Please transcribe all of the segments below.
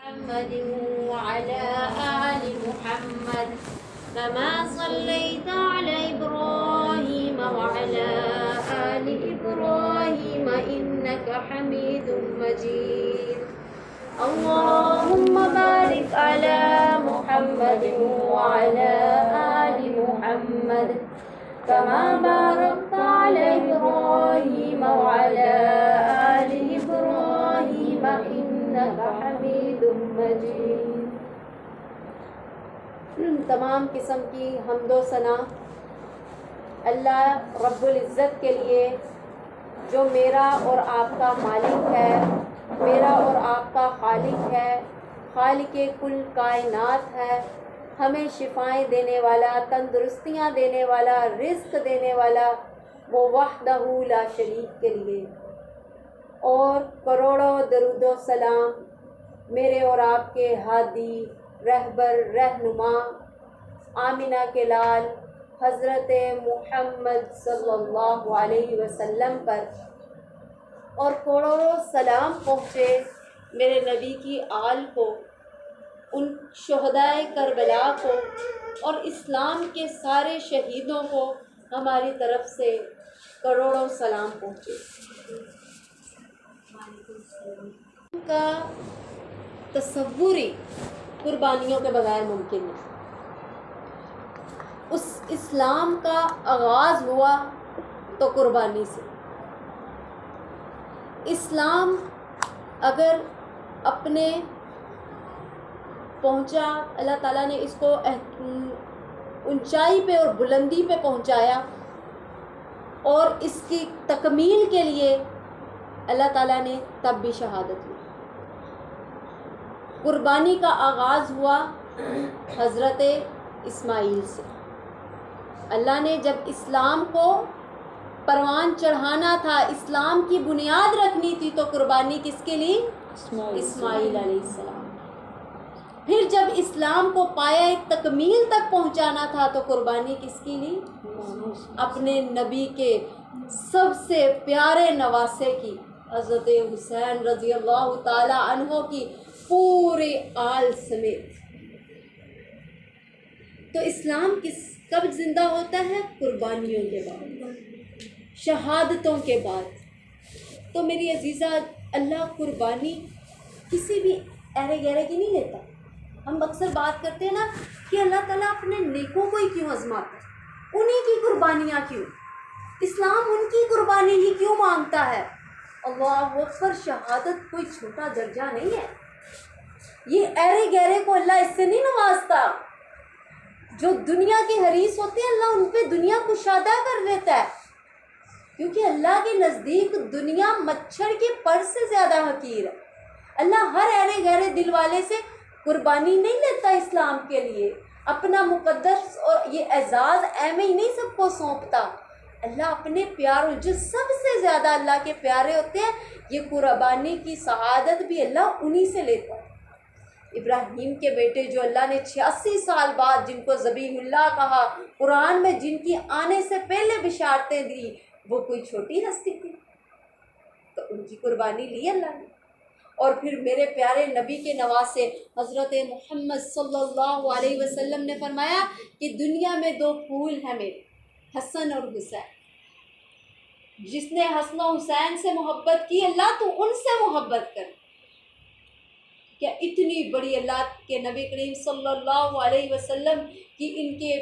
محمد وعلى آل محمد كما صليت على إبراهيم وعلى آل إبراهيم إنك حميد مجيد اللهم بارك على محمد وعلى آل محمد كما باركت على إبراهيم وعلى آل إبراهيم إنك حميد مجيد۔ تمام قسم کی حمد و ثنا اللہ رب العزت کے لیے جو میرا اور آپ کا مالک ہے، میرا اور آپ کا خالق ہے، خالق کل کائنات ہے، ہمیں شفائیں دینے والا، تندرستیاں دینے والا، رزق دینے والا، وہ وحدہ لا شریک کے لیے۔ اور کروڑوں درود و سلام میرے اور آپ کے ہادی، رہبر، رہنما، آمنہ کے لال حضرت محمد صلی اللہ علیہ وسلم پر، اور کروڑوں سلام پہنچے میرے نبی کی آل کو، ان شہدائے کربلا کو، اور اسلام کے سارے شہیدوں کو ہماری طرف سے کروڑوں سلام پہنچے۔ کا تصوری قربانیوں کے بغیر ممکن نہیں۔ اس اسلام کا آغاز ہوا تو قربانی سے۔ اسلام اگر اپنے پہنچا، اللہ تعالیٰ نے اس کو اونچائی پہ اور بلندی پہ پہنچایا، اور اس کی تکمیل کے لیے اللہ تعالیٰ نے تب بھی شہادت لی۔ قربانی کا آغاز ہوا حضرت اسماعیل سے۔ اللہ نے جب اسلام کو پروان چڑھانا تھا، اسلام کی بنیاد رکھنی تھی، تو قربانی کس کے لیے؟ اسماعیل علیہ السلام۔ پھر جب اسلام کو پایہ تکمیل تک پہنچانا تھا تو قربانی کس کی لی؟ اپنے نبی کے سب سے پیارے نواسے کی، حضرت حسین رضی اللہ تعالی عنہ کی پورے آل سمیت۔ تو اسلام کب زندہ ہوتا ہے؟ قربانیوں کے بعد، شہادتوں کے بعد۔ تو میری عزیزہ، اللہ قربانی کسی بھی ایرے گہرے کی نہیں لیتا۔ ہم اکثر بات کرتے ہیں نا کہ اللہ تعالیٰ اپنے نیکوں کو ہی کیوں آزماتا ہے، انہی کی قربانیاں کیوں، اسلام ان کی قربانی ہی کیوں مانگتا ہے؟ اللہ اکبر، شہادت کوئی چھوٹا درجہ نہیں ہے۔ یہ ایرے گہرے کو اللہ اس سے نہیں نوازتا۔ جو دنیا کے حریص ہوتے ہیں اللہ ان پہ دنیا کشادہ کر دیتا ہے، کیونکہ اللہ کے نزدیک دنیا مچھر کے پر سے زیادہ حقیر ہے۔ اللہ ہر ایرے گہرے دل والے سے قربانی نہیں لیتا اسلام کے لیے، اپنا مقدس اور یہ اعزاز ایویں ہی نہیں سب کو سونپتا۔ اللہ اپنے پیاروں، جو سب سے زیادہ اللہ کے پیارے ہوتے ہیں، یہ قربانی کی شہادت بھی اللہ انہی سے لیتا ہے۔ ابراہیم کے بیٹے جو اللہ نے 86 سال بعد جن کو ذبیح اللہ کہا، قرآن میں جن کی آنے سے پہلے بشارتیں دی، وہ کوئی چھوٹی ہستی تھی؟ تو ان کی قربانی لی اللہ نے۔ اور پھر میرے پیارے نبی کے نواسے حضرت محمد صلی اللہ علیہ وسلم نے فرمایا کہ دنیا میں 2 پھول ہیں میرے، حسن اور حسین۔ جس نے حسن و حسین سے محبت کی، اللہ تو ان سے محبت کر۔ کیا اتنی بڑی اللہ کے نبی کریم صلی اللہ علیہ وسلم کی ان کے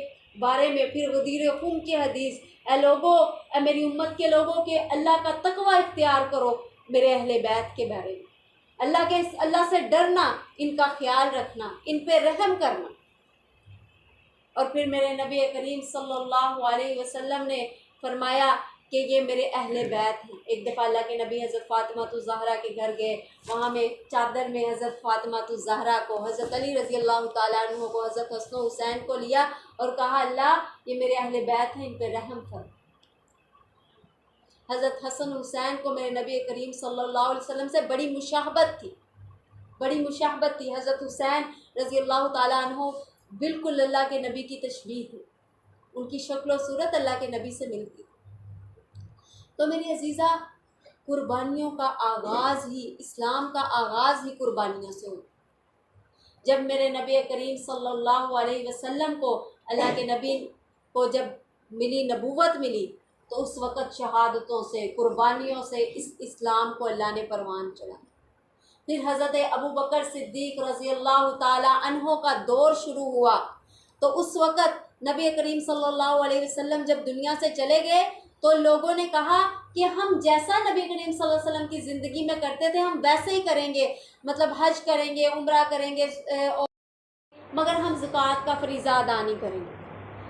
بارے میں پھر غدیر خم کی حدیث، اے لوگو، اے میری امت کے لوگوں کہ اللہ کا تقوی اختیار کرو میرے اہل بیت کے بارے میں، اللہ سے ڈرنا، ان کا خیال رکھنا، ان پہ رحم کرنا۔ اور پھر میرے نبی کریم صلی اللہ علیہ وسلم نے فرمایا کہ یہ میرے اہل بیت ہیں۔ ایک دفعہ اللہ کے نبی حضرت فاطمہ الزہرا کے گھر گئے، وہاں میں چادر میں حضرت فاطمہ الزہرا کو، حضرت علی رضی اللہ تعالیٰ عنہ کو، حضرت حسن و حسین کو لیا اور کہا اللہ یہ میرے اہل بیت ہیں، ان پہ رحم کر۔ حضرت حسن حسین کو میرے نبی کریم صلی اللہ علیہ وسلم سے بڑی مشابہت تھی۔ حضرت حسین رضی اللہ تعالیٰ عنہ بالکل اللہ کے نبی کی تشبیہ تھی، ان کی شکل و صورت اللہ کے نبی سے ملتی۔ تو میری عزیزہ، قربانیوں کا آغاز ہی، اسلام کا آغاز ہی قربانیوں سے ہوتا۔ جب میرے نبی کریم صلی اللہ علیہ وسلم کو اللہ کے نبی کو جب ملی نبوت ملی تو اس وقت شہادتوں سے قربانیوں سے اس اسلام کو اللہ نے پروان چڑھا۔ پھر حضرت ابو بکر صدیق رضی اللہ تعالی عنہ کا دور شروع ہوا، تو اس وقت نبی کریم صلی اللہ علیہ وسلم جب دنیا سے چلے گئے تو لوگوں نے کہا کہ ہم جیسا نبی کریم صلی اللہ علیہ وسلم کی زندگی میں کرتے تھے ہم ویسے ہی کریں گے، مطلب حج کریں گے، عمرہ کریں گے، مگر ہم زکوٰۃ کا فریضہ ادا نہیں کریں گے۔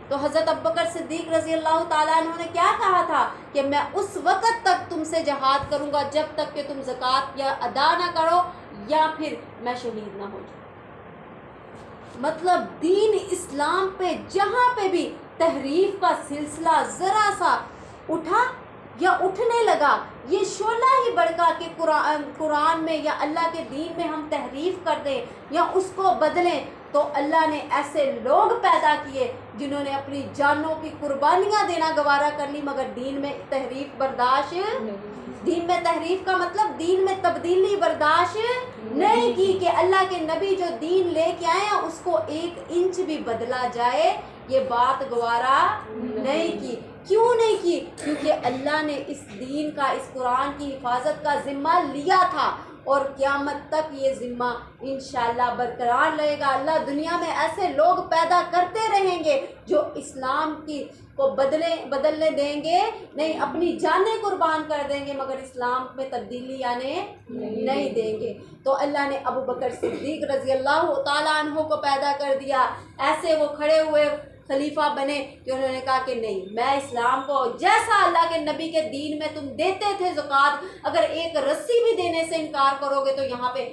تو حضرت ابوبکر صدیق رضی اللہ تعالیٰ عنہ نے کیا کہا تھا کہ میں اس وقت تک تم سے جہاد کروں گا جب تک کہ تم زکوٰۃ یا ادا نہ کرو یا پھر میں شہید نہ ہو جاؤں۔ مطلب دین اسلام پہ جہاں پہ بھی تحریف کا سلسلہ ذرا سا اٹھا یا اٹھنے لگا، یہ شعلہ ہی بڑھکا کہ قرآن میں یا اللہ کے دین میں ہم تحریف کر دیں یا اس کو بدلیں، تو اللہ نے ایسے لوگ پیدا کیے جنہوں نے اپنی جانوں کی قربانیاں دینا گوارا کر لی مگر دین میں تحریف برداشت، دین میں تحریف کا مطلب دین میں تبدیلی برداشت نہیں کی کہ اللہ کے نبی جو دین لے کے آئے ہیں اس کو 1 انچ بھی بدلا جائے، یہ بات گوارا نہیں کی۔ کیوں نہیں کی؟ کیونکہ اللہ نے اس دین کا، اس قرآن کی حفاظت کا ذمہ لیا تھا اور قیامت تک یہ ذمہ انشاءاللہ برقرار رہے گا۔ اللہ دنیا میں ایسے لوگ پیدا کرتے رہیں گے جو اسلام کی کو بدلنے دیں گے نہیں، اپنی جانیں قربان کر دیں گے مگر اسلام میں تبدیلی آنے نہیں دیں گے۔ تو اللہ نے ابو بکر صدیق رضی اللہ تعالیٰ عنہ کو پیدا کر دیا، ایسے وہ کھڑے ہوئے خلیفہ بنے کہ انہوں نے کہا کہ نہیں، میں اسلام کو جیسا اللہ کے نبی کے دین میں تم دیتے تھے زکوٰۃ، اگر 1 رسی بھی دینے سے انکار کرو گے تو یہاں پہ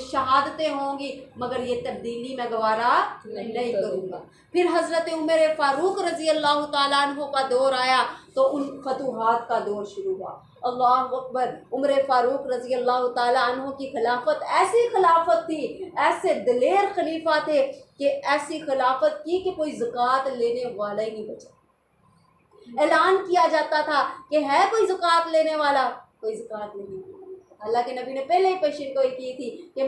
شہادتیں ہوں گی مگر یہ تبدیلی میں گوارا نہیں کروں گا۔ پھر حضرت عمر فاروق رضی اللہ تعالیٰ عنہ کا دور آیا تو ان فتوحات کا دور شروع ہوا۔ اللہ اکبر! عمر فاروق رضی اللہ تعالیٰ عنہ کی خلافت ایسی خلافت تھی، ایسے دلیر خلیفہ تھے کہ ایسی خلافت کی کہ کوئی زکوٰۃ لینے والا ہی نہیں بچا۔ اعلان کیا جاتا تھا کہ ہے کوئی زکوٰۃ لینے والا، کوئی زکوٰۃ نہیں لینے والا۔ اللہ کے نبی نے پہلے ہی پیشین گوئی کی تھی کہ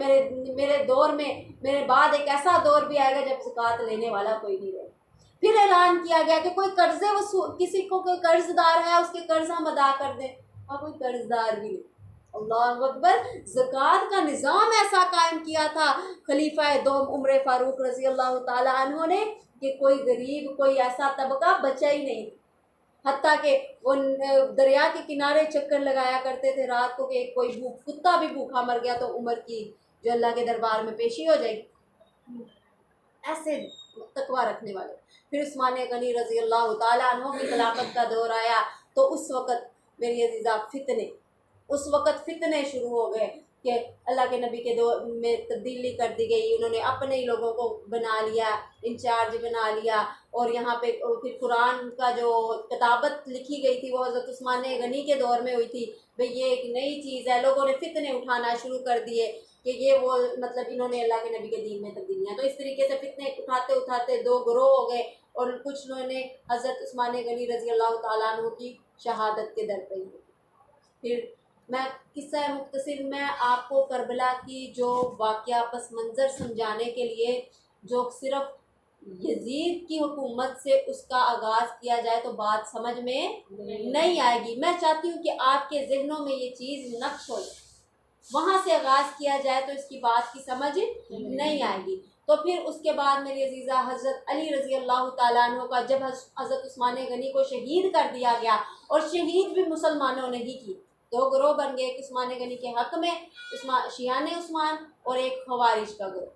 میرے دور میں، میرے بعد ایک ایسا دور بھی آئے گا جب زکوٰۃ لینے والا کوئی نہیں رہے۔ پھر اعلان کیا گیا کہ کوئی قرضے کسی کو کوئی قرض دار ہے اس کے قرض ہم ادا کر دیں، اور کوئی قرض دار بھی نہیں۔ اللہ اکبر! زکوٰۃ کا نظام ایسا قائم کیا تھا خلیفہ دوم عمر فاروق رضی اللہ تعالیٰ عنہ نے کہ کوئی غریب، کوئی ایسا طبقہ بچا ہی نہیں، حتیٰ کہ وہ دریا کے کنارے چکر لگایا کرتے تھے رات کو کہ کوئی کتا بھی بھوکا مر گیا تو عمر کی جو اللہ کے دربار میں پیشی ہو جائے گی، ایسے تقوی رکھنے والے۔ پھر عثمان غنی رضی اللہ تعالیٰ عنہ کی خلافت کا دور آیا تو اس وقت میری عزیزہ فتنے شروع ہو گئے کہ اللہ کے نبی کے دور میں تبدیلی کر دی گئی، انہوں نے اپنے ہی لوگوں کو بنا لیا، انچارج بنا لیا، اور یہاں پہ پھر قرآن کا جو کتابت لکھی گئی تھی وہ حضرت عثمان غنی کے دور میں ہوئی تھی۔ بھئی یہ ایک نئی چیز ہے، لوگوں نے فتنے اٹھانا شروع کر دیے کہ یہ وہ مطلب انہوں نے اللہ کے نبی کے دین میں تبدیلیاں، تو اس طریقے سے فتنے اٹھاتے 2 گروہ ہو گئے، اور کچھ لوگوں نے حضرت عثمان غنی رضی اللہ تعالیٰ عنہ کی شہادت کے در پہ ہی۔ پھر میں قصہ مختصر میں آپ کو کربلا کی جو واقعہ پس منظر سمجھانے کے لیے، جو صرف یزید کی حکومت سے اس کا آغاز کیا جائے تو بات سمجھ میں نہیں آئے گی۔ میں چاہتی ہوں کہ آپ کے ذہنوں میں یہ چیز نقش ہو جائے، وہاں سے آغاز کیا جائے تو اس کی بات کی سمجھ نہیں آئے گی۔ تو پھر اس کے بعد میری عزیزہ حضرت علی رضی اللہ تعالیٰ عنہ کا جب حضرت عثمان غنی کو شہید کر دیا گیا، اور شہید بھی مسلمانوں نے ہی کی، 2 گروہ بن گئے، ایک عثمان غنی کے حق میں شیعان عثمان اور ایک خوارج کا گروہ۔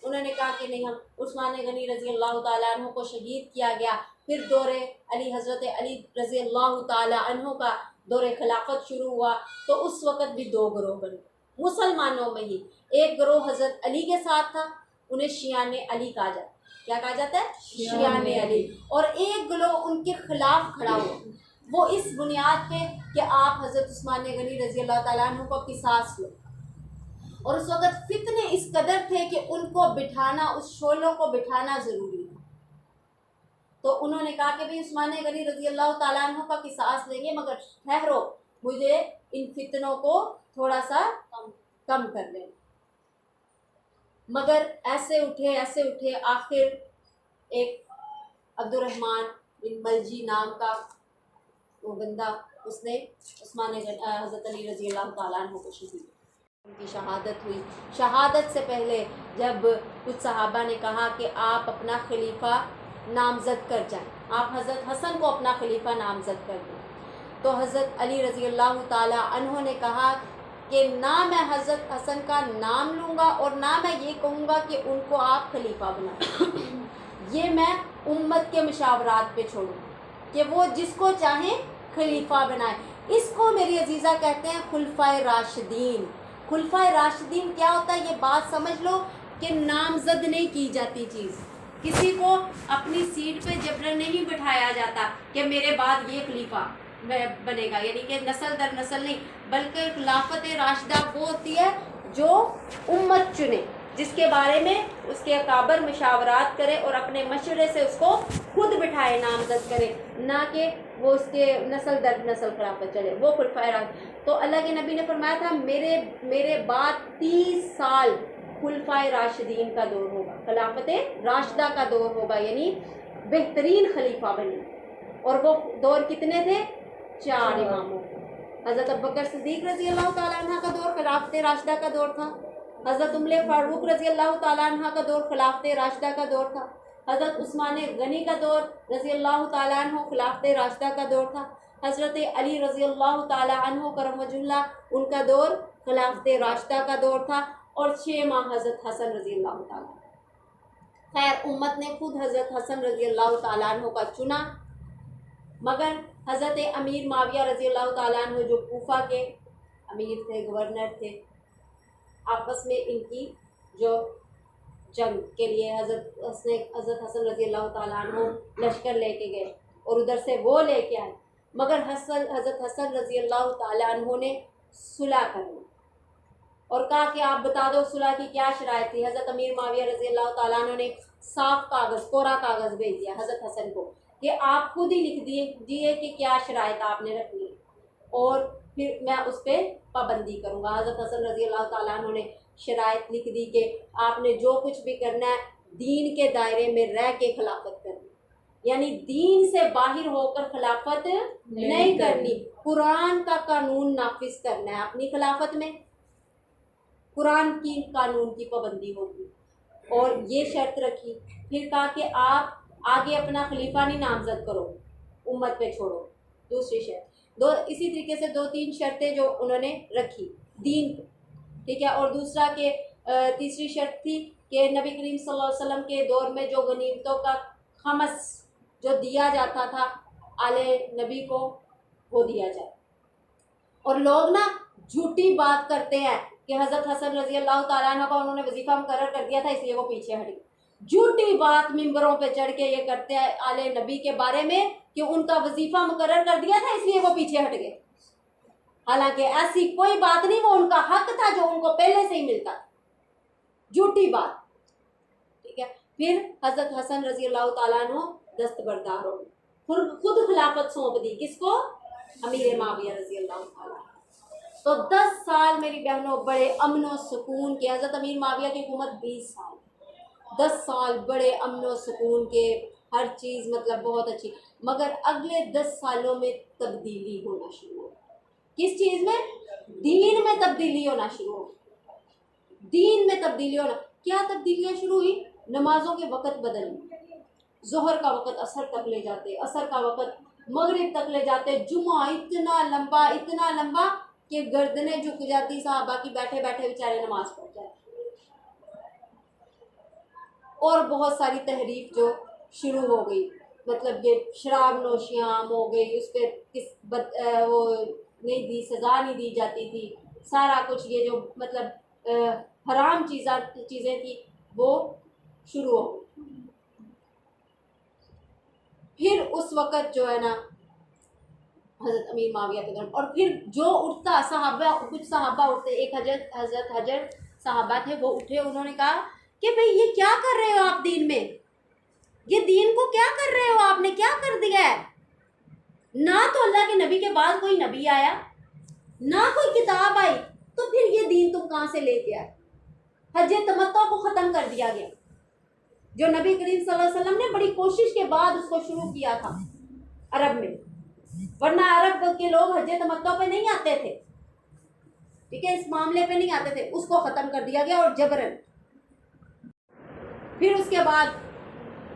انہوں نے کہا کہ نہیں، ہم عثمان غنی رضی اللہ تعالیٰ عنہ کو شہید کیا گیا۔ پھر دور علی، حضرت علی رضی اللہ تعالیٰ عنہ کا دور خلافت شروع ہوا تو اس وقت بھی 2 گروہ بن گئے مسلمانوں میں ہی۔ ایک گروہ حضرت علی کے ساتھ تھا، انہیں شیعان علی کہا جاتا ہے۔ کیا کہا جاتا ہے؟ شیعان علی۔ اور ایک گروہ ان کے خلاف کھڑا ہوا، وہ اس بنیاد پہ کہ آپ حضرت عثمان غنی رضی اللہ تعالیٰ عنہ کو قصاص لو، اور اس وقت فتنے اس قدر تھے کہ ان کو بٹھانا، اس شعلوں کو بٹھانا ضروری تھا۔ تو انہوں نے کہا کہ بھئی عثمان غنی رضی اللہ تعالیٰ عنہ کا قصاص لیں گے مگر ٹھہرو، مجھے ان فتنوں کو تھوڑا سا کم کر لیں۔ مگر ایسے اٹھے آخر ایک عبد الرحمن بن ملجی نام کا وہ بندہ، اس نے حضرت علی رضی اللہ تعالیٰ عنہ کو شہید کیا۔ ان کی شہادت ہوئی۔ شہادت سے پہلے جب کچھ صحابہ نے کہا کہ آپ اپنا خلیفہ نامزد کر جائیں، آپ حضرت حسن کو اپنا خلیفہ نامزد کر دیں، تو حضرت علی رضی اللہ تعالیٰ عنہ نے کہا کہ نہ میں حضرت حسن کا نام لوں گا اور نہ میں یہ کہوں گا کہ ان کو آپ خلیفہ بنائیں، یہ میں امت کے مشاورات پہ چھوڑوں کہ وہ جس کو چاہیں خلیفہ بنائیں۔ اس کو میری عزیزہ کہتے ہیں خلفائے راشدین۔ خلفائے راشدین کیا ہوتا ہے؟ یہ بات سمجھ لو کہ نامزد نہیں کی جاتی چیز، کسی کو اپنی سیٹ پہ جبرن نہیں بٹھایا جاتا کہ میرے بعد یہ خلیفہ بنے گا، یعنی کہ نسل در نسل نہیں، بلکہ خلافت راشدہ وہ ہوتی ہے جو امت چنے، جس کے بارے میں اس کے اکابر مشاورات کرے اور اپنے مشورے سے اس کو خود بٹھائے، نامزد کرے، نہ کہ وہ اس کے نسل در نسل خلافت چلے، وہ خلفائے راشدین۔ تو اللہ کے نبی نے فرمایا تھا میرے بعد 30 سال خلفائے راشدین کا دور ہوگا، خلافت راشدہ کا دور ہوگا، یعنی بہترین خلیفہ بنے۔ اور وہ دور کتنے تھے؟ 4 اماموں۔ حضرت ابوبکر صدیق رضی اللہ تعالیٰ عنہ کا دور خلافت راشدہ کا دور تھا، حضرت عمر فاروق رضی اللہ تعالیٰ عنہ کا دور خلافت راشدہ کا دور تھا، حضرت عثمان غنی کا دور رضی اللہ تعالیٰ عنہ خلافت راشدہ کا دور تھا، حضرت علی رضی اللہ تعالیٰ عنہ کرم وجہ اللہ ان کا دور خلافت راشدہ کا دور تھا، اور 6 ماہ حضرت حسن رضی اللہ تعالیٰ۔ خیر امت نے خود حضرت حسن رضی اللہ تعالیٰ عنہ کا چنا، مگر حضرت امیر معاویہ رضی اللہ تعالیٰ عنہ جو کوفہ کے امیر تھے، گورنر تھے، آپس میں ان کی جو جنگ کے لیے حضرت حسن رضی اللہ تعالیٰ عنہ لشکر لے کے گئے اور ادھر سے وہ لے کے آئے، مگر حضرت حسن رضی اللہ تعالیٰ عنہ نے صلح کر لی اور کہا کہ آپ بتا دو صلح کی کیا شرائط تھی۔ حضرت امیر معاویہ رضی اللہ تعالیٰ عنہ نے صاف کاغذ، کوڑا کاغذ بھیج دیا حضرت حسن کو کہ آپ خود ہی لکھ دیجیے کہ کیا شرائط آپ نے رکھنی ہے اور پھر میں اس پہ پابندی کروں گا۔ حضرت حسن رضی اللہ تعالیٰ عنہ نے شرائط لکھ دی کہ آپ نے جو کچھ بھی کرنا ہے دین کے دائرے میں رہ کے خلافت کرنی، یعنی دین سے باہر ہو کر خلافت نہیں کرنی، قرآن کا قانون نافذ کرنا ہے اپنی خلافت میں، قرآن کی قانون کی پابندی ہوگی، اور یہ شرط رکھی۔ پھر کہا کہ آپ آگے اپنا خلیفہ نہیں نامزد کرو، امت پہ چھوڑو، دوسری شرط۔ اسی طریقے سے 2-3 شرطیں جو انہوں نے رکھی دین، ٹھیک ہے۔ اور دوسرا کہ تیسری شرط تھی کہ نبی کریم صلی اللہ علیہ وسلم کے دور میں جو غنیمتوں کا خمس جو دیا جاتا تھا آل نبی کو، وہ دیا جائے۔ اور لوگ نا جھوٹی بات کرتے ہیں کہ حضرت حسن رضی اللہ تعالیٰ عنہ کو انہوں نے وظیفہ مقرر کر دیا تھا اس لیے وہ پیچھے ہٹ گئے، جھوٹی بات ممبروں پہ چڑھ کے یہ کرتے ہیں آل نبی کے بارے میں کہ ان کا وظیفہ مقرر کر دیا تھا اس لیے وہ پیچھے ہٹ گئے، حالانکہ ایسی کوئی بات نہیں، وہ ان کا حق تھا جو ان کو پہلے سے ہی ملتا تھا، جھوٹی بات، ٹھیک ہے۔ پھر حضرت حسن رضی اللہ تعالیٰ عنہ دستبردار ہو گئے، خود خلافت سونپ دی کس کو؟ امیر معاویہ رضی اللہ تعالیٰ عنہ۔ تو 10 سال میری بہنوں بڑے امن و سکون کے، حضرت امیر معاویہ کی حکومت 20 سال، 10 سال بڑے امن و سکون کے، ہر چیز مطلب بہت اچھی، مگر اگلے 10 سالوں میں تبدیلی ہونا شروع ہو۔ کس چیز میں؟ دین میں تبدیلی ہونا شروع ہو، دین میں تبدیلی ہونا۔ کیا تبدیلیاں شروع ہوئی؟ نمازوں کے وقت بدلنے، ظہر کا وقت عصر تک لے جاتے، عصر کا وقت مغرب تک لے جاتے، جمعہ اتنا لمبا کہ گردنیں جھک جاتی صحابہ کی، بیٹھے بیٹھے بیچارے نماز پڑھ جاتے، اور بہت ساری تحریف جو شروع ہو گئی، مطلب یہ شراب نوشیاں عام ہو گئی، اس پہ وہ نہیں دی، سزا نہیں دی جاتی تھی، سارا کچھ یہ جو مطلب حرام چیزیں تھی وہ شروع ہو گئی۔ پھر اس وقت جو ہے نا حضرت امیر معاویہ کے دور، اور پھر جو اٹھتا صحابہ، کچھ صحابہ اٹھتے، ایک حضرت حجر صحابہ تھے، وہ اٹھے، انہوں نے کہا کہ بھئی یہ کیا کر رہے ہو آپ دین میں، یہ دین کو کیا کر رہے ہو، آپ نے کیا کر دیا ہے؟ نہ تو اللہ کے نبی کے بعد کوئی نبی آیا، نہ کوئی کتاب آئی، تو پھر یہ دین تم کہاں سے لے کے آئے؟ حج تمتع کو ختم کر دیا گیا، جو نبی کریم صلی اللہ علیہ وسلم نے بڑی کوشش کے بعد اس کو شروع کیا تھا عرب میں، ورنہ عرب کے لوگ حج تمتع پہ نہیں آتے تھے، ٹھیک ہے، اس معاملے پہ نہیں آتے تھے، اس کو ختم کر دیا گیا اور جبرن۔ پھر اس کے بعد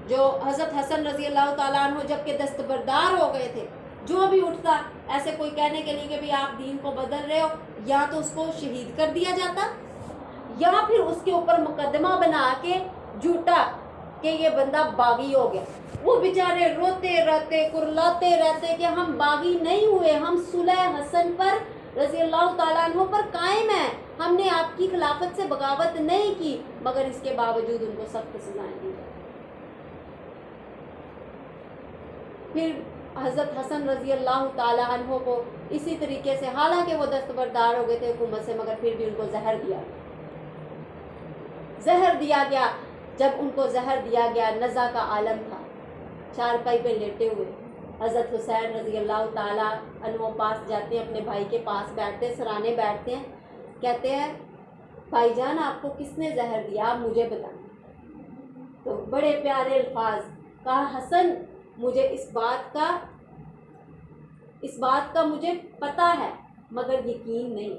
جو حضرت حسن رضی اللہ تعالیٰ عنہ جب کہ دستبردار ہو گئے تھے، جو بھی اٹھتا ایسے کوئی کہنے کے لیے کہ بھی آپ دین کو بدل رہے ہو، یا تو اس کو شہید کر دیا جاتا، یا پھر اس کے اوپر مقدمہ بنا کے جھوٹا کہ یہ بندہ باغی ہو گیا۔ وہ بیچارے روتے رہتے، کرلاتے رہتے کہ ہم باغی نہیں ہوئے، ہم صلح حسن پر رضی اللہ تعالیٰ عنہ پر قائم ہیں، ہم نے آپ کی خلافت سے بغاوت نہیں کی، مگر اس کے باوجود ان کو سخت سزائیں دی۔ پھر حضرت حسن رضی اللہ تعالیٰ عنہ کو اسی طریقے سے، حالانکہ وہ دستبردار ہو گئے تھے حکومت سے، مگر پھر بھی ان کو زہر دیا گیا۔ جب ان کو زہر دیا گیا، نزع کا عالم تھا، چارپائی پہ لیٹے ہوئے، حضرت حسین رضی اللہ تعالیٰ عنہ پاس جاتے ہیں، اپنے بھائی کے پاس بیٹھتے ہیں، سرانے بیٹھتے ہیں، کہتے ہیں بھائی جان آپ کو کس نے زہر دیا، آپ مجھے بتائیں۔ تو بڑے پیارے الفاظ کہا، حسن مجھے اس بات کا مجھے پتہ ہے مگر یقین نہیں،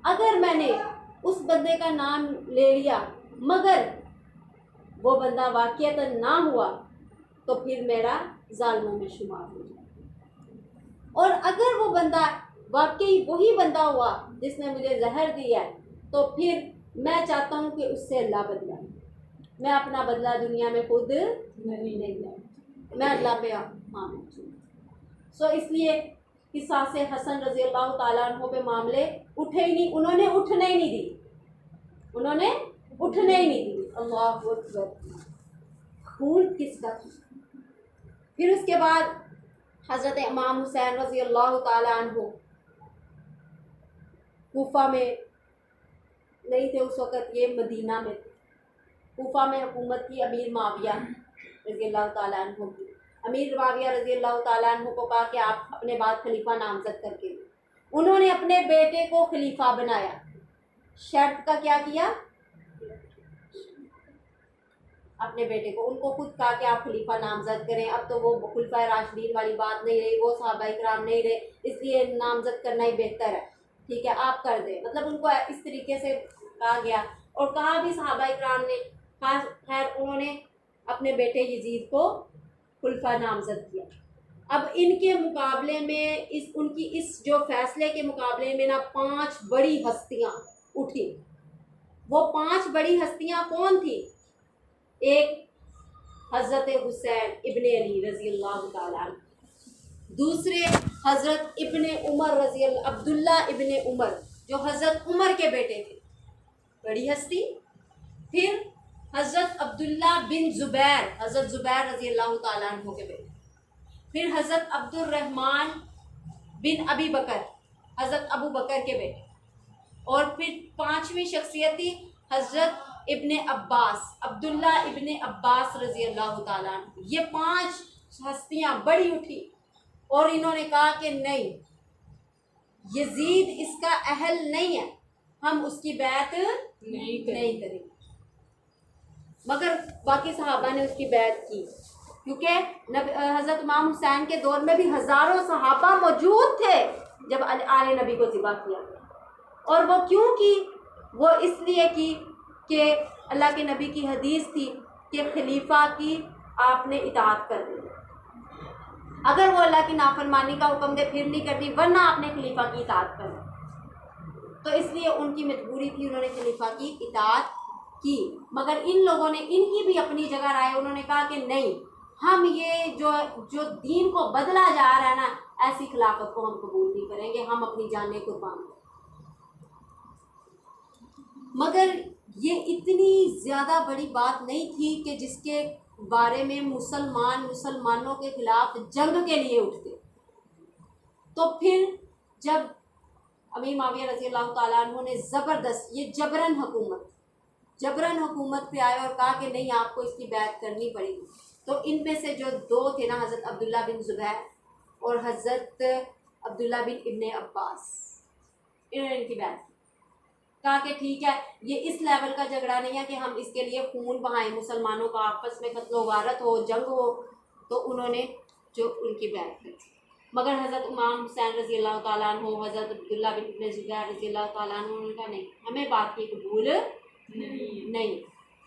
اگر میں نے اس بندے کا نام لے لیا مگر وہ بندہ واقعتاً نہ ہوا تو پھر میرا ظالموں میں شمار ہو جائے، اور اگر وہ بندہ واقعی وہی بندہ ہوا جس نے مجھے زہر دیا ہے تو پھر میں چاہتا ہوں کہ اس سے اللہ بدلا، میں اپنا بدلہ دنیا میں خود نہیں لیا، میں اللہ پہ معاملہ سو اس لیے قصاص حسن رضی اللہ تعالیٰ عنہ پہ معاملے اٹھے ہی نہیں، انہوں نے اٹھنے ہی نہیں دی، اللہ اکبر، خون کس کا تھا۔ پھر اس کے بعد حضرت امام حسین رضی اللہ تعالیٰ عنہ کوفہ میں نہیں تھے اس وقت، یہ مدینہ میں تھے، کوفہ میں حکومت کی امیر معاویہ رضی اللہ تعالیٰ عنہ کی۔ امیر معاویہ رضی اللہ تعالیٰ عنہ کو کہا کہ آپ اپنے بعد خلیفہ نامزد کر کے، انہوں نے اپنے بیٹے کو خلیفہ بنایا، شرط کا کیا کیا، اپنے بیٹے کو، ان کو خود کہا کہ آپ خلیفہ نامزد کریں، اب تو وہ خلفۂ راشدین والی بات نہیں رہی، وہ صحابہ کرام نہیں رہے، اس لیے نامزد کرنا ہی بہتر ہے، ٹھیک ہے آپ کر دیں، مطلب ان کو اس طریقے سے کہا گیا، اور کہا بھی صحابہ کرام نے، خیر انہوں نے اپنے بیٹے یزید کو خلفہ نامزد کیا۔ اب ان کے مقابلے میں ان کی اس جو فیصلے کے مقابلے میں نا 5 بڑی ہستیاں اٹھی۔ وہ 5 بڑی ہستیاں کون تھی؟ ایک حضرت حسین ابن علی رضی اللہ تعالیٰ عنہ، دوسرے حضرت ابن عمر رضی اللہ، عبداللہ ابن عمر جو حضرت عمر کے بیٹے تھے، بڑی ہستی۔ پھر حضرت عبداللہ بن زبیر، حضرت زبیر رضی اللہ تعالیٰ عنہ کے بیٹے۔ پھر حضرت عبد الرحمن بن ابی بکر، حضرت ابو بکر کے بیٹے۔ اور پھر 5ویں شخصیت تھی حضرت ابن عباس، عبداللہ ابن عباس رضی اللہ تعالیٰ عنہ۔ یہ 5 ہستیاں بڑی اٹھی اور انہوں نے کہا کہ نہیں، یزید اس کا اہل نہیں ہے، ہم اس کی بیعت نہیں کریں گے، مگر باقی صحابہ نے اس کی بیعت کی، کیونکہ حضرت امام حسین کے دور میں بھی ہزاروں صحابہ موجود تھے جب آل نبی کو ذبح کیا گیا، اور وہ کیوں کی؟ وہ اس لیے کی کہ اللہ کے نبی کی حدیث تھی کہ خلیفہ کی آپ نے اطاعت کر دی، اگر وہ اللہ کی نافرمانی کا حکم دے پھر نہیں کرنی، ورنہ آپ نے خلیفہ کی اطاعت کرنی، تو اس لیے ان کی مجبوری تھی، انہوں نے خلیفہ کی اطاعت کی۔ مگر ان لوگوں نے، ان کی بھی اپنی جگہ رائے، انہوں نے کہا کہ نہیں، ہم یہ جو دین کو بدلا جا رہا ہے نا، ایسی خلافت کو ہم قبول نہیں کریں گے، ہم اپنی جانیں قربان کریں۔ مگر یہ اتنی زیادہ بڑی بات نہیں تھی کہ جس کے بارے میں مسلمانوں کے خلاف جنگ کے لیے اٹھتے۔ تو پھر جب امیر معاویہ رضی اللہ تعالیٰ عنہ نے زبردست، یہ جبرن حکومت پہ آئے اور کہا کہ نہیں، آپ کو اس کی بیعت کرنی پڑے گی، تو ان میں سے جو 2 تھے نا، حضرت عبداللہ بن زبیر اور حضرت عبداللہ بن ابن عباس، انہوں نے ان کی بیعت کی۔ کہا کہ ٹھیک ہے یہ اس لیول کا جھگڑا نہیں ہے کہ ہم اس کے لیے خون بہائیں، مسلمانوں کا آپس میں قتل و غارت ہو، جنگ ہو، تو انہوں نے جو ان کی بیعت کی. مگر حضرت امام حسین رضی اللہ تعالیٰ عنہ، حضرت عبداللہ بن ابن زبیر رضی اللہ تعالیٰ عنہ نے کہا نہیں، ہمیں بات کی قبول نہیں،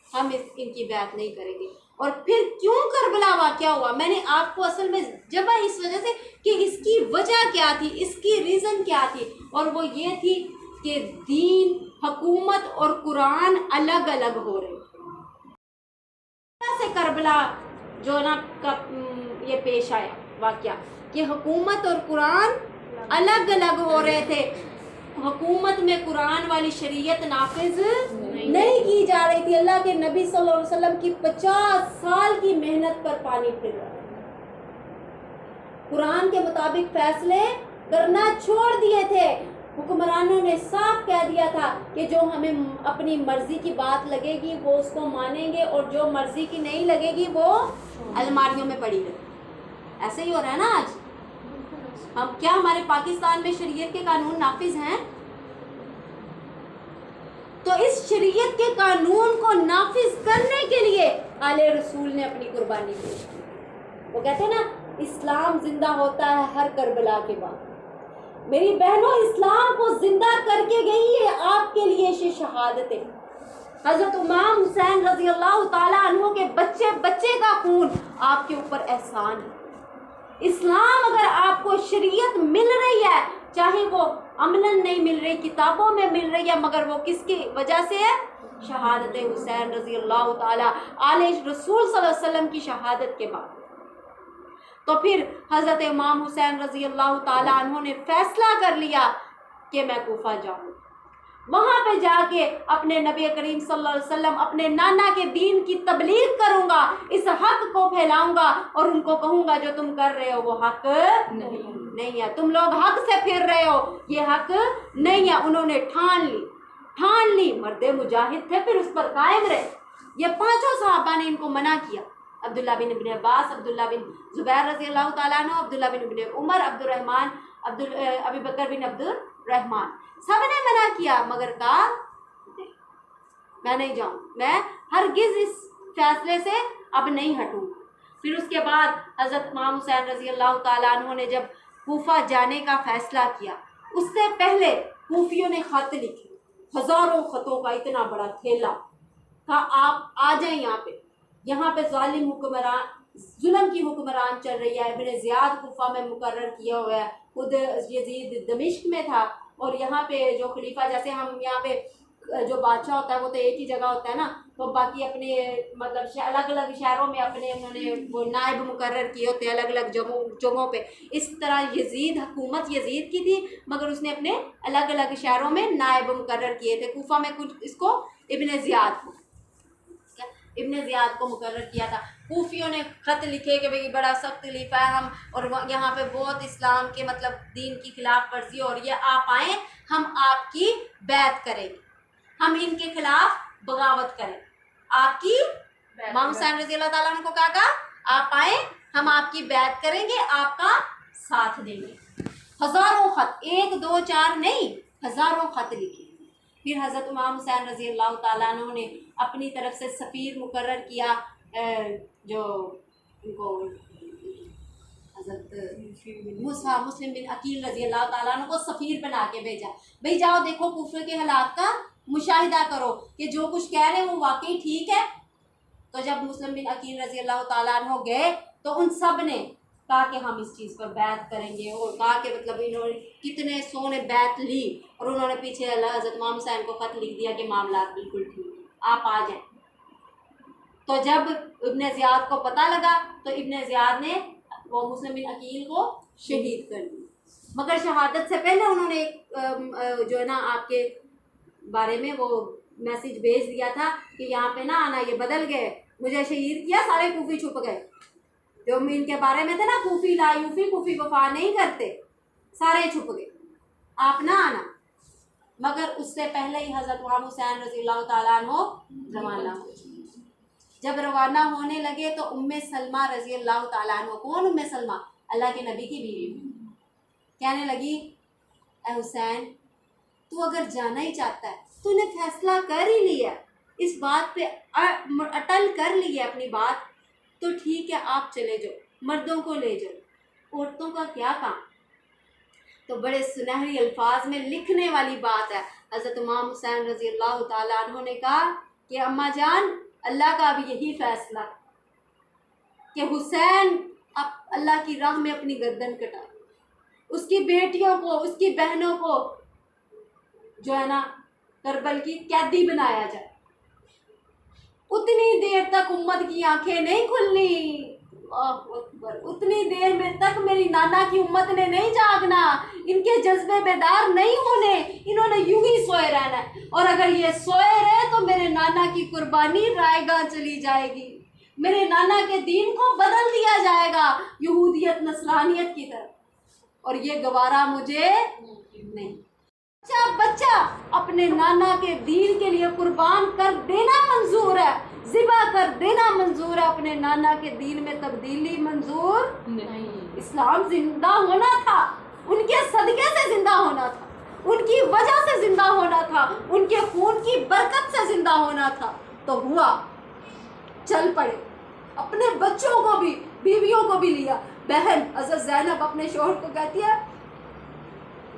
ہم ان کی بیعت نہیں کریں گے. اور پھر کیوں کربلا واقعہ ہوا، میں نے آپ کو اصل میں جب اس وجہ سے کہ اس کی وجہ کیا تھی، اس کی ریزن کیا تھی، اور وہ یہ تھی کہ دین، حکومت اور قرآن الگ الگ ہو رہے سے کربلا جو نا یہ پیش آیا واقعہ کہ حکومت اور قرآن الگ الگ ہو رہے تھے. حکومت میں قرآن والی شریعت نافذ نہیں کی جا رہی تھی. اللہ کے نبی صلی اللہ علیہ وسلم کی 50 سال کی محنت پر پانی پھر رہا. قرآن کے مطابق فیصلے کرنا چھوڑ دیے تھے. حکمرانوں نے صاف کہہ دیا تھا کہ جو ہمیں اپنی مرضی کی بات لگے گی وہ اس کو مانیں گے، اور جو مرضی کی نہیں لگے گی وہ الماریوں میں پڑی رہے. ایسے ہی ہو رہا ہے نا آج. ہم کیا ہمارے پاکستان میں شریعت کے قانون نافذ ہیں؟ تو اس شریعت کے قانون کو نافذ کرنے کے لیے آل رسول نے اپنی قربانی پیش کی. وہ کہتے ہیں نا اسلام زندہ ہوتا ہے ہر کربلا کے بعد. میری بہنوں، اسلام کو زندہ کر کے گئی ہے آپ کے لیے یہ شہادتیں. حضرت امام حسین رضی اللہ تعالیٰ عنہ کے بچے بچے کا خون آپ کے اوپر احسان ہے. اسلام اگر آپ کو شریعت مل رہی ہے، چاہے وہ عملاً نہیں مل رہی، کتابوں میں مل رہی ہے، مگر وہ کس کی وجہ سے ہے؟ شہادت حسین رضی اللہ تعالیٰ، آل رسول صلی اللہ علیہ وسلم کی شہادت کے بعد. تو پھر حضرت امام حسین رضی اللہ تعالیٰ عنہ نے فیصلہ کر لیا کہ میں کوفہ جاؤں، وہاں پہ جا کے اپنے نبی کریم صلی اللہ علیہ وسلم، اپنے نانا کے دین کی تبلیغ کروں گا، اس حق کو پھیلاؤں گا، اور ان کو کہوں گا جو تم کر رہے ہو وہ حق نہیں ہے، تم لوگ حق سے پھر رہے ہو، یہ حق نہیں ہے. انہوں نے ٹھان لی، مرد مجاہد تھے، پھر اس پر قائم رہے. یہ پانچوں صحابہ نے ان کو منع کیا. عبداللہ بن ابن عباس، عبداللہ بن زبیر رضی اللہ تعالیٰ عنہ، عبداللہ بن ابن عمر، ابی بکر بن عبد الرحمن، سب نے منع کیا، مگر کہا میں نہیں جاؤں، میں ہرگز اس فیصلے سے اب نہیں ہٹوں. پھر اس کے بعد حضرت امام حسین رضی اللہ تعالیٰ عنہ نے جب کوفہ جانے کا فیصلہ کیا، اس سے پہلے کوفیوں نے خط لکھے، ہزاروں خطوں کا اتنا بڑا تھیلا، کہا آپ آ جائیں یہاں پہ ظالم حکمران، ظلم کی حکمران چل رہی ہے. ابن زیاد کوفہ میں مقرر کیا ہوا ہے، خود یزید دمشق میں تھا، اور یہاں پہ جو خلیفہ، جیسے ہم یہاں پہ جو بادشاہ ہوتا ہے وہ تو ایک ہی جگہ ہوتا ہے نا، تو باقی اپنے مطلب الگ الگ شہروں میں اپنے انہوں نے وہ نائب مقرر کیے ہوتے ہیں الگ الگ جگہوں پہ. اس طرح حکومت یزید کی تھی، مگر اس نے اپنے الگ الگ شہروں میں نائب مقرر کیے تھے. کوفہ میں کچھ اس کو ابن زیاد کو مقرر کیا تھا. کوفیوں نے خط لکھے کہ بھئی بڑا سخت خلیفہ ہے ہم، اور یہاں پہ بہت اسلام کے مطلب دین کی خلاف ورزی ہو رہی ہے، آپ آئیں، ہم آپ کی بیعت کریں گے، ہم ان کے خلاف بغاوت کریں. آپ کی امام حسین رضی اللہ تعالیٰ عنہ کو کہا آپ آئیں، ہم آپ کی بیعت کریں گے، آپ کا ساتھ دیں گے. ہزاروں خط، 1 2 4 نہیں، ہزاروں خط لکھے. پھر حضرت امام حسین رضی اللہ تعالیٰ عنہ نے اپنی طرف سے سفیر مقرر کیا، جو ان کو حضرت مسلم بن عقیل رضی اللہ تعالیٰ عنہ کو سفیر بنا کے بھیجا. بھئی جاؤ دیکھو کوفہ کے حالات کا مشاہدہ کرو کہ جو کچھ کہہ رہے ہیں وہ واقعی ٹھیک ہے. تو جب مسلم بن عقیل رضی اللہ تعالیٰ عنہ گئے تو ان سب نے کہا کہ ہم اس چیز پر بیعت کریں گے، اور کہا کہ مطلب انہوں نے کتنے سونے بیعت لی، اور انہوں نے پیچھے حضرت امام حسین کو خط لکھ دیا کہ معاملات بالکل ٹھیک ہیں، آپ آ جائیں. تو جب ابن زیاد کو پتہ لگا تو ابن زیاد نے وہ مسلم بن عقیل کو شہید کر دیا. مگر شہادت سے پہلے انہوں نے ایک جو ہے نا آپ کے بارے میں وہ میسیج بھیج دیا تھا کہ یہاں پہ نہ آنا، یہ بدل گئے، مجھے شہید کیا، سارے کوفی چھپ گئے. جو ان کے بارے میں تھے نا کوفی لا یوفی، کوفی وفا نہیں کرتے، سارے چھپ گئے، آپ نہ آنا. مگر اس سے پہلے ہی حضرت امام حسین رضی اللہ تعالیٰ عنہ روانہ ہو. جب روانہ ہونے لگے تو ام سلمہ رضی اللہ تعالیٰ عنہ، کون ام سلمہ؟ اللہ کے نبی کی بیوی، کہنے لگی اے حسین تو اگر جانا ہی چاہتا ہے تو نے فیصلہ کر ہی لیا، اس بات پہ اٹل کر لی ہے اپنی بات، تو ٹھیک ہے آپ چلے جاؤ، مردوں کو لے جاؤ، عورتوں کا کیا کام؟ تو بڑے سنہری الفاظ میں لکھنے والی بات ہے۔ حضرت امام حسین رضی اللہ تعالیٰ عنہ نے کہا کہ اماں جان، اللہ کا بھی یہی فیصلہ کہ حسین اب اللہ کی راہ میں اپنی گردن کٹا، اس کی بیٹیوں کو، اس کی بہنوں کو جو ہے نا کربل کی قیدی بنایا جائے۔ اتنی دیر تک امت کی آنکھیں نہیں کھلنی، اللہ اکبر، اتنی دیر میں تک میری نانا کی امت نے نہیں جاگنا، ان کے جذبے بیدار نہیں ہونے، انہوں نے یوں ہی سوئے رہنا ہے، اور اگر یہ سوئے رہے تو میرے نانا کی قربانی رائے گاہ چلی جائے گی، میرے نانا کے دین کو بدل دیا جائے گا یہودیت نصرانیت کی طرف، اور یہ گوارا مجھے نہیں۔ بچہ اپنے نانا کے دین کے لیے قربان کر دینا منظور ہے، ذبح کر دینا منظور ہے، اپنے نانا کے دین میں تبدیلی منظور نہیں۔ اسلام زندہ ہونا تھا، ان کے صدقے سے زندہ ہونا تھا، ان کی وجہ سے زندہ ہونا تھا، ان کے خون کی برکت سے زندہ ہونا تھا، تو ہوا، چل پڑے، اپنے بچوں کو بھی، بیویوں کو بھی لیا۔ بہن حضرت زینب اپنے شوہر کو کہتی ہے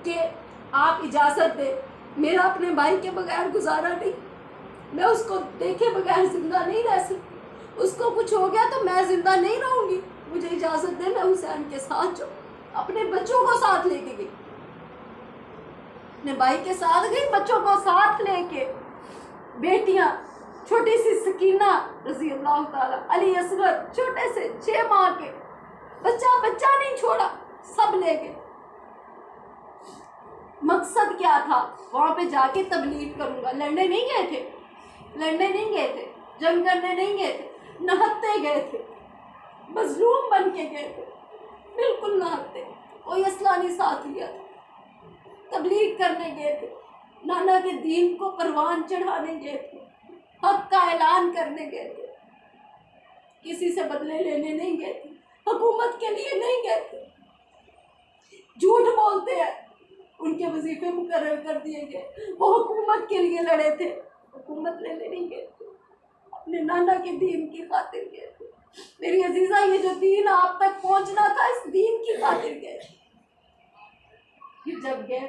کہ آپ اجازت دے، میرا اپنے بھائی کے بغیر گزارا نہیں، میں اس کو دیکھے بغیر زندہ نہیں رہ سکتی، اس کو کچھ ہو گیا تو میں زندہ نہیں رہوں گی، مجھے اجازت دے میں حسین کے ساتھ جاؤں۔ اپنے بچوں کو ساتھ لے کے گئی، اپنے بھائی کے ساتھ گئی، بچوں کو ساتھ لے کے، بیٹیاں چھوٹی سی سکینہ رضی اللہ تعالیٰ، علی اصغر چھوٹے سے 6 ماہ کے، بچہ نہیں چھوڑا، سب لے گئے۔ مقصد کیا تھا؟ وہاں پہ جا کے تبلیغ کروں گا، لڑنے نہیں گئے تھے، لڑنے نہیں گئے تھے، جنگ کرنے نہیں گئے تھے، نہتے گئے تھے، مظلوم بن کے گئے تھے، بالکل نہتے، کوئی اسلحہ نہیں ساتھ لیا تھا، تبلیغ کرنے گئے تھے، نانا کے دین کو پروان چڑھانے گئے تھے، حق کا اعلان کرنے گئے تھے، کسی سے بدلے لینے نہیں گئے تھے، حکومت کے لیے نہیں گئے تھے، جھوٹ بولتے ہیں، ان کے وظیفے مقرر کر دیے گئے، وہ حکومت کے لیے لڑے تھے، حکومت لینے نہیں گئے تھے، اپنے نانا کے دین کی خاطر گئے تھے۔ میری عزیزہ، یہ جو دین آپ تک پہنچنا تھا، اس دین کی خاطر گئے۔ پھر جب گئے،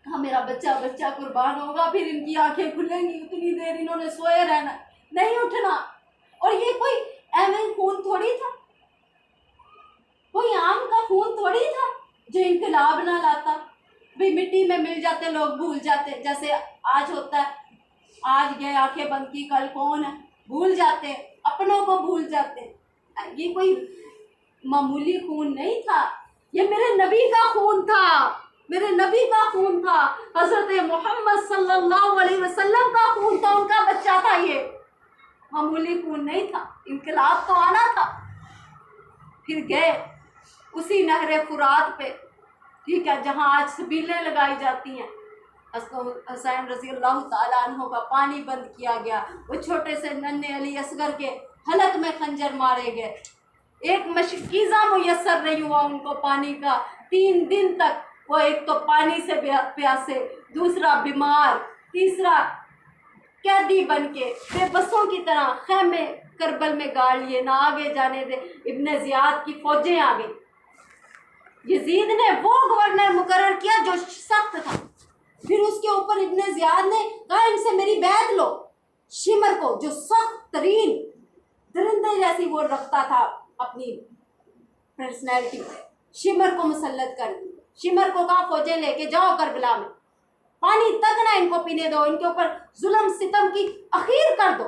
ہاں میرا بچہ قربان ہوگا، پھر ان کی آنکھیں کھلیں گی، اتنی دیر انہوں نے سوئے رہنا، نہیں اٹھنا، اور یہ کوئی ایویں خون تھوڑی تھا، کوئی عام کا خون تھوڑی تھا جو انقلاب نہ لاتا، بھی مٹی میں مل جاتے لوگ، بھول جاتے، جیسے آج ہوتا ہے، آج گئے آنکھیں بند کی، کل کون ہے، بھول جاتے، اپنوں کو بھول جاتے۔ یہ کوئی معمولی خون نہیں تھا، یہ میرے نبی کا خون تھا، میرے نبی کا خون تھا، حضرت محمد صلی اللہ علیہ وسلم کا خون تھا، ان کا بچہ تھا، یہ معمولی خون نہیں تھا، انقلاب تو آنا تھا۔ پھر گئے اسی نہر فرات پہ، ٹھیک ہے، جہاں آج سبیلیں لگائی جاتی ہیں، حسین رضی اللہ تعالیٰ عنہ کا پانی بند کیا گیا، وہ چھوٹے سے ننھے علی اصغر کے حلق میں خنجر مارے گئے، ایک مشکیزہ میسر نہیں ہوا ان کو پانی کا، 3 دن تک وہ ایک تو پانی سے پیاسے، دوسرا بیمار، تیسرا قیدی بن کے بے بسوں کی طرح خیمے کربل میں گاڑ لیے، نہ آگے جانے دے۔ ابن زیاد کی فوجیں آ گئی، یزید نے وہ گورنر مقرر کیا جو سخت تھا، پھر اس کے اوپر ابن زیاد نے کہا ان سے میری بیعت لو، شمر کو جو سخت ترین درندے جیسی وہ رکھتا تھا اپنی پرسنالٹی، شمر کو مسلط کر دی، شمر کو کہا فوجیں لے کے جاؤ کربلا میں، پانی تک نہ ان کو پینے دو، ان کے اوپر ظلم ستم کی اخیر کر دو،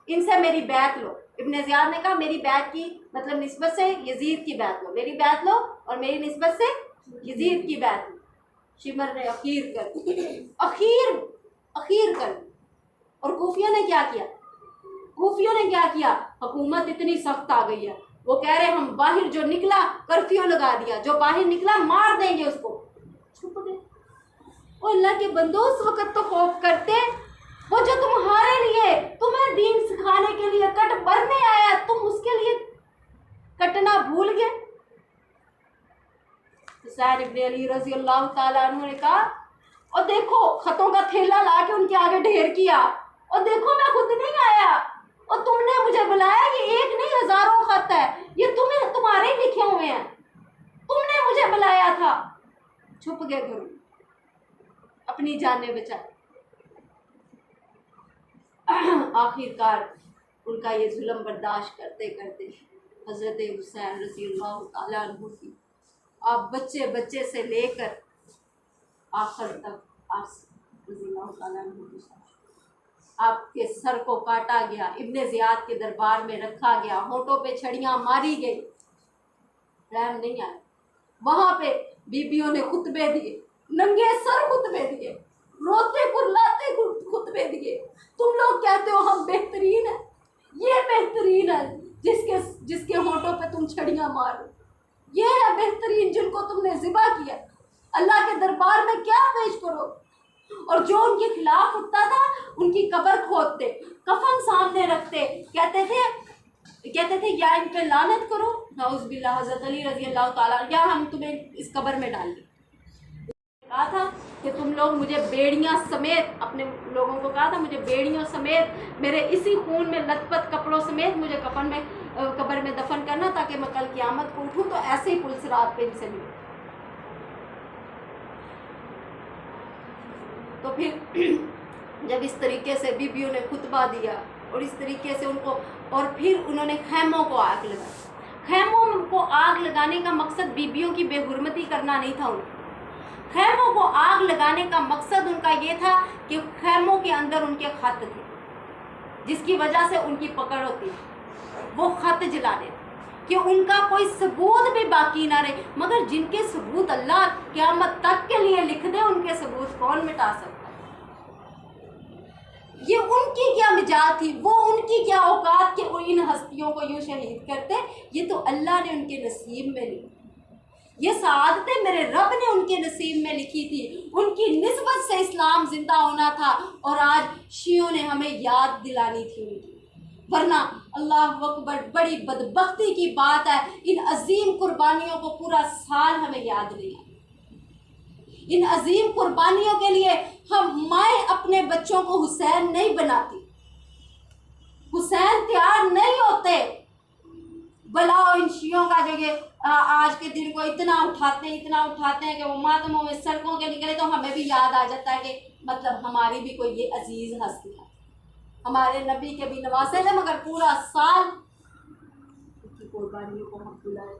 ان سے میری بیعت لو۔ ابن زیاد نے کہا میری بیعت کی مطلب نسبت سے یزید کی بیعت لو، میری بیعت لو اور میری نسبت سے یزید کی بیعت لو۔ شمر نے اخیر کر دی، اخیر کر دی۔ اور کوفیوں نے کیا کیا؟ کوفیوں نے کیا کیا؟ حکومت اتنی سخت آ گئی ہے، وہ کہہ رہے ہم باہر جو نکلا کرفیو لگا دیا، جو باہر نکلا مار دیں گے اس کو، چھپ گئے۔ وہ اللہ کے بندو اس وقت تو خوف کرتے، وہ جو تمہارے لیے تمہیں دین سکھانے کے لیے کٹ برنے آیا، تم اس کے لیے کٹنا بھول گئے۔ حسین ابن علی رضی اللہ تعالیٰ عنہ نے کہا اور دیکھو خطوں کا تھیلا لا کے ان کے آگے ڈھیر کیا، اور دیکھو میں خود نہیں آیا، اور تم نے مجھے بلایا، یہ ایک نہیں ہزاروں خط ہے، یہ تمہارے ہی لکھے ہوئے ہیں، تم نے مجھے بلایا تھا۔ چھپ گئے گھروں، اپنی جانیں بچائے۔ آخر کار ان کا یہ ظلم برداشت کرتے کرتے حضرت حسین رضی اللہ تعالیٰ عنہ کی آپ بچے سے لے کر آخر تک آپ رضی اللہ تعالیٰ عنہ کی آپ کے سر کو کاٹا گیا، ابن زیاد کے دربار میں رکھا گیا، ہونٹوں پہ چھڑیاں ماری گئی، رحم نہیں آیا۔ وہاں پہ بیبیوں نے خطبے دیے، ننگے سر خطبے دیے، روتے کرلاتے خطبے دیے۔ تم لوگ کہتے ہو ہم بہترین ہیں، یہ بہترین ہے جس کے ہونٹوں پہ تم چھڑیاں مارو، یہ ہے بہترین جن کو تم نے ذبح کیا۔ اللہ کے دربار میں کیا پیش کرو؟ اور جو ان کے خلاف اٹھتا تھا ان کی قبر کھودتے، کفن سامنے رکھتے، کہتے تھے یا ان پہ لعنت کرو، نعوذ باللہ، حضرت علی رضی اللہ تعالیٰ، یا ہم تمہیں اس قبر میں ڈال دیں۔ کہا تھا کہ تم لوگ مجھے بیڑیاں سمیت، اپنے لوگوں کو کہا تھا مجھے بیڑیوں سمیت، میرے اسی خون میں لت پت کپڑوں سمیت مجھے قبر میں دفن کرنا، تاکہ میں کل قیامت کو اٹھوں تو ایسے ہی پل صراط پہ ان سے ملوں۔ تو پھر جب اس طریقے سے بیبیوں نے خطبہ دیا اور اس طریقے سے ان کو، اور پھر انہوں نے خیموں کو آگ لگائی۔ خیموں کو آگ لگانے کا مقصد بیبیوں کی بے حرمتی کرنا نہیں تھا، ان خیموں کو آگ لگانے کا مقصد ان کا یہ تھا کہ خیموں کے اندر ان کے خط تھے جس کی وجہ سے ان کی پکڑ ہوتی ہے، وہ خط جلانے تھے کہ ان کا کوئی ثبوت بھی باقی نہ رہے، مگر جن کے ثبوت اللہ قیامت تک کے لیے لکھ دے ان کے ثبوت کون مٹا سکتا ہے؟ یہ ان کی کیا مجال تھی، وہ ان کی کیا اوقات کہ ان ہستیوں کو یوں شہید کرتے، یہ تو اللہ نے ان کے نصیب میں لکھی، یہ سعادتیں میرے رب نے ان کے نصیب میں لکھی تھی، ان کی نسبت سے اسلام زندہ ہونا تھا، اور آج شیعوں نے ہمیں یاد دلانی تھی ان کی، ورنہ اللہ اکبر بڑی بدبختی کی بات ہے، ان عظیم قربانیوں کو پورا سال ہمیں یاد نہیں آتا۔ ان عظیم قربانیوں کے لیے مائیں اپنے بچوں کو حسین نہیں بناتی، حسین تیار نہیں ہوتے، بلاؤ ان شیعوں کا جو یہ آج کے دن کو اتنا اٹھاتے ہیں کہ وہ ماتموں میں سڑکوں کے نکلے تو ہمیں بھی یاد آ جاتا ہے کہ مطلب ہماری بھی کوئی یہ عزیز ہستی ہے، ہمارے نبی کے بھی نواسے تھے، مگر پورا سال ان کی قربانیوں کو ہم بلائے۔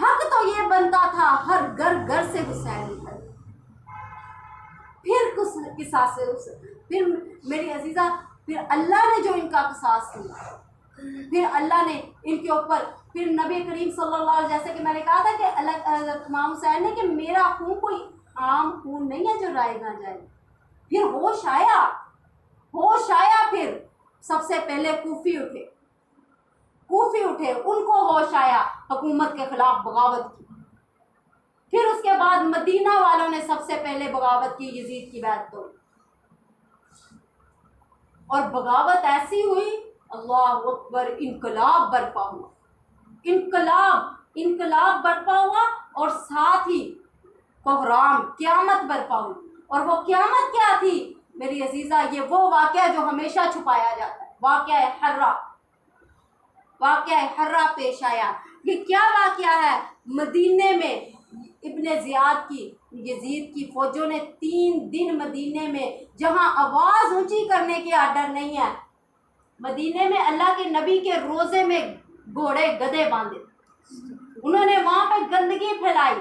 حق تو یہ بنتا تھا ہر گھر سے حسین نکل، پھر قصاص سے پھر میری عزیزہ، پھر اللہ نے جو ان کا قصاص کیا، پھر اللہ نے ان کے اوپر، پھر نبی کریم صلی اللہ علیہ وسلم، جیسے کہ میں نے کہا تھا کہ امام حسین نے کہ میرا خون کوئی عام خون نہیں ہے جو رائے نہ جائے، پھر ہوش آیا، پھر سب سے پہلے کوفی اٹھے، ان کو ہوش آیا، حکومت کے خلاف بغاوت کی، پھر اس کے بعد مدینہ والوں نے سب سے پہلے بغاوت کی، یزید کی بیعت توڑی، اور بغاوت ایسی ہوئی، اللہ اکبر، انقلاب برپا ہوا، اور ساتھ ہی کوہرام، قیامت برپا ہوئی، اور وہ قیامت کیا تھی میری عزیزہ؟ یہ وہ واقعہ جو ہمیشہ چھپایا جاتا ہے، واقعہ حرہ پیش آیا۔ یہ کیا واقعہ ہے؟ مدینے میں ابن زیاد کی، یزید کی فوجوں نے 3 دن مدینے میں، جہاں آواز اونچی کرنے کی آرڈر نہیں ہے، مدینے میں اللہ کے نبی کے روزے میں گھوڑے گدھے باندھے، انہوں نے وہاں پہ گندگی پھیلائی،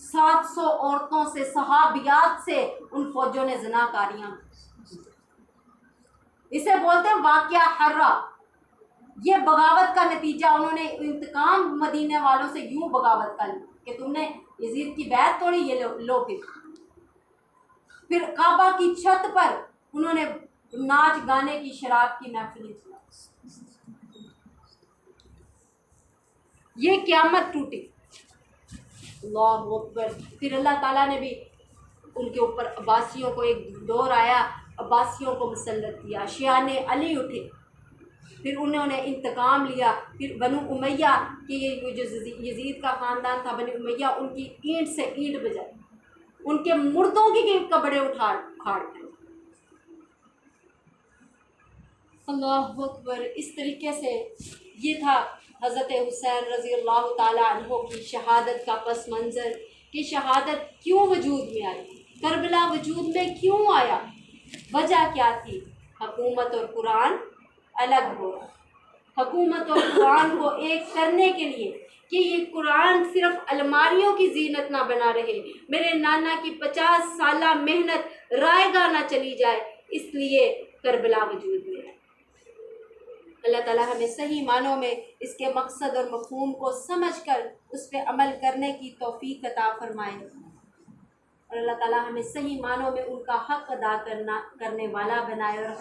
700 عورتوں سے، صحابیات سے ان فوجوں نے زنا کاریاں، اسے بولتے ہیں واقعہ حرہ۔ یہ بغاوت کا نتیجہ، انہوں نے انتقام مدینے والوں سے یوں بغاوت کر لی کہ تم نے یزید کی بیعت توڑی، یہ لو پھر کعبہ کی چھت پر انہوں نے ناچ گانے کی، شراب کی محفلیں چلائی، یہ قیامت ٹوٹی، اللہ اکبر۔ پھر اللہ تعالیٰ نے بھی ان کے اوپر عباسیوں کو، ایک دور آیا عباسیوں کو مسلط کیا، شیعان علی اٹھے، پھر انہوں نے انتقام لیا، پھر بنو امیہ کی، جو یزید کا خاندان تھا بنو امیہ، ان کی اینٹ سے اینٹ بجائی، ان کے مردوں کی قبریں اکھاڑ دیں۔ اللہ اکبر۔ اس طریقے سے یہ تھا حضرت حسین رضی اللہ تعالیٰ عنہ کی شہادت کا پس منظر کہ شہادت کیوں وجود میں آئی، کربلا وجود میں کیوں آیا، وجہ کیا تھی؟ حکومت اور قرآن الگ ہو رہا، حکومت اور قرآن کو ایک کرنے کے لیے کہ یہ قرآن صرف الماریوں کی زینت نہ بنا رہے، میرے نانا کی 50 سالہ محنت رائے گاہ نہ چلی جائے، اس لیے کربلا وجود میں ہے۔ اللہ تعالیٰ ہمیں صحیح معنوں میں اس کے مقصد اور مفہوم کو سمجھ کر اس پہ عمل کرنے کی توفیق عطا فرمائے، اور اللہ تعالیٰ ہمیں صحیح معنوں میں ان کا حق ادا کرنے والا بنائے، اور